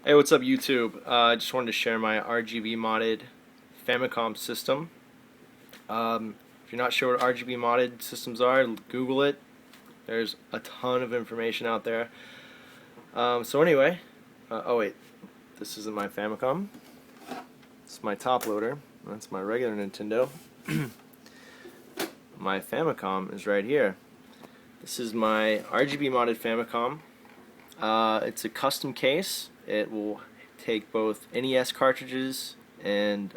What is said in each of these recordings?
Hey, what's up, YouTube? I just wanted to share my RGB modded Famicom system. If you're not sure what RGB modded systems are, Google it. There's a ton of information out there. So anyway, oh wait, this isn't my Famicom. It's my top loader. That's my regular Nintendo. My Famicom is right here. This is my RGB modded Famicom. It's a custom case. It will take both NES cartridges and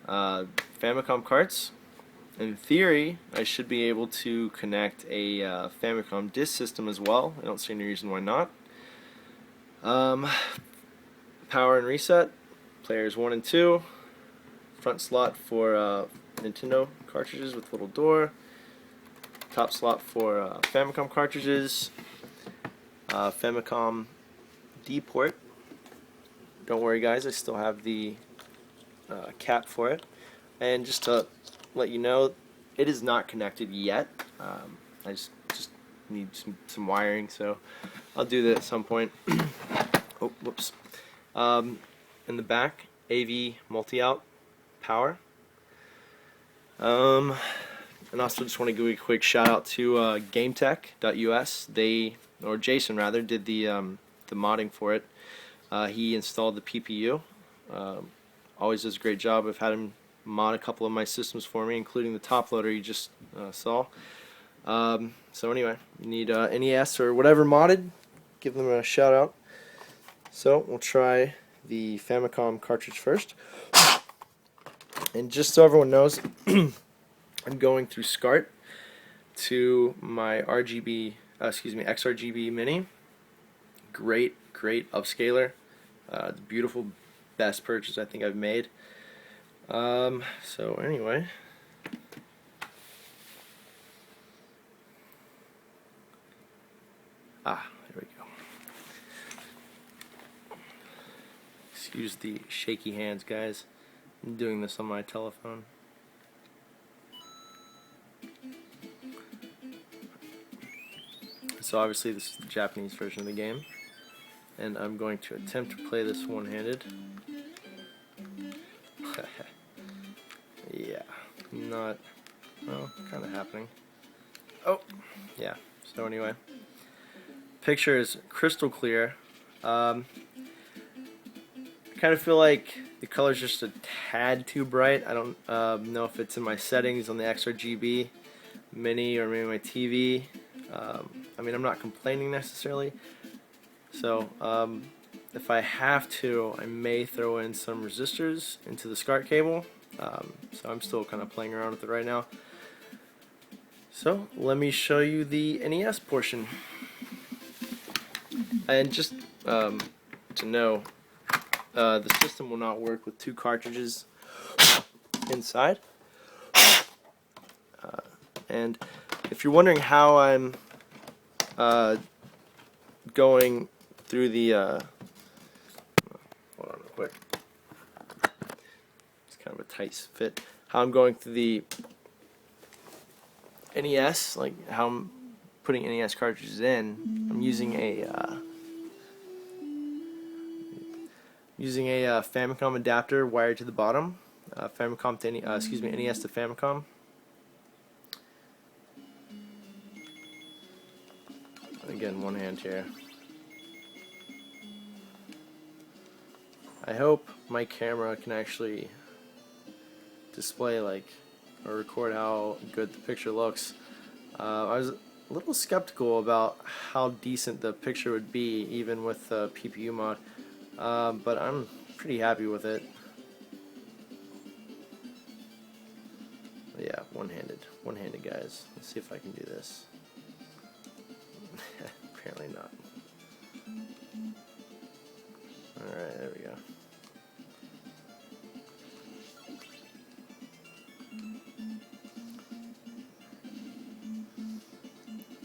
Famicom carts. In theory, I should be able to connect a Famicom disk system as well. I don't see any reason why not. Power and reset, players 1 and 2. Front slot for Nintendo cartridges with little door. Top slot for Famicom cartridges. Famicom D port. Don't worry, guys, I still have the cap for it. And just to let you know, it is not connected yet. I just need some wiring, so I'll do that at some point. Oh, whoops. In the back, AV multi-out power. And also just want to give a quick shout out to GameTech.us. Or Jason rather, did the modding for it. He installed the PPU. Always does a great job. I've had him mod a couple of my systems for me, including the top loader you just saw. So anyway, you need NES or whatever modded, give them a shout out. So we'll try the Famicom cartridge first. And just so everyone knows, I'm going through SCART to my XRGB Mini. Great upscaler. The beautiful, best purchase I think I've made. So anyway, here we go. Excuse the shaky hands, guys. I'm doing this on my telephone. So obviously this is the Japanese version of the game, and I'm going to attempt to play this one-handed. Yeah, not, well, kind of happening. Oh, yeah, so anyway. Picture is crystal clear. I kind of feel like the color's just a tad too bright. I don't know if it's in my settings on the XRGB Mini or maybe my TV. I mean, I'm not complaining necessarily. So, if I have to, I may throw in some resistors into the SCART cable. So I'm still kind of playing around with it right now. So let me show you the NES portion. And just to know, the system will not work with 2 cartridges inside. And if you're wondering how I'm going through the hold on real quick. It's kind of a tight fit. How I'm going through the NES, like how I'm putting NES cartridges in. I'm using a Famicom adapter wired to the bottom. Famicom to NES to Famicom. Again, one hand here. I hope my camera can actually display or record how good the picture looks. I was a little skeptical about how decent the picture would be even with the PPU mod, but I'm pretty happy with it. But yeah, one-handed guys. Let's see if I can do this. Apparently not. Alright, there we go.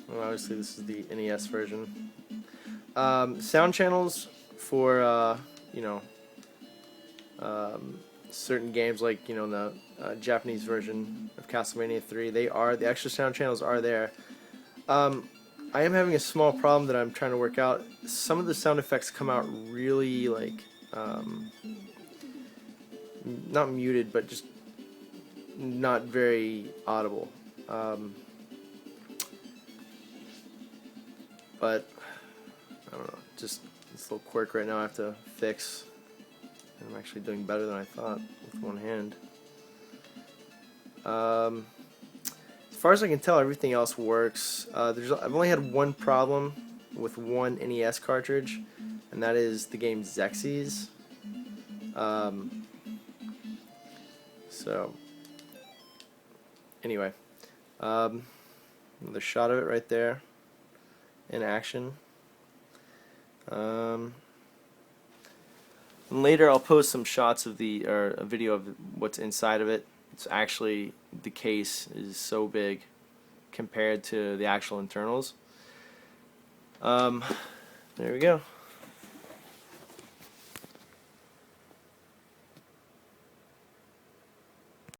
Well, obviously this is the NES version. Sound channels for certain games, like the Japanese version of Castlevania 3. The extra sound channels are there. I am having a small problem that I'm trying to work out. Some of the sound effects come out really like not muted, but just not very audible. But I don't know, just this little quirk right now I have to fix. I'm actually doing better than I thought with one hand. As far as I can tell, everything else works. I've only had one problem with one NES cartridge, and that is the game Xerxes. So anyway, another shot of it right there in action. And later I'll post some shots of or a video of what's inside of it. It's actually, the case is so big compared to the actual internals. There we go.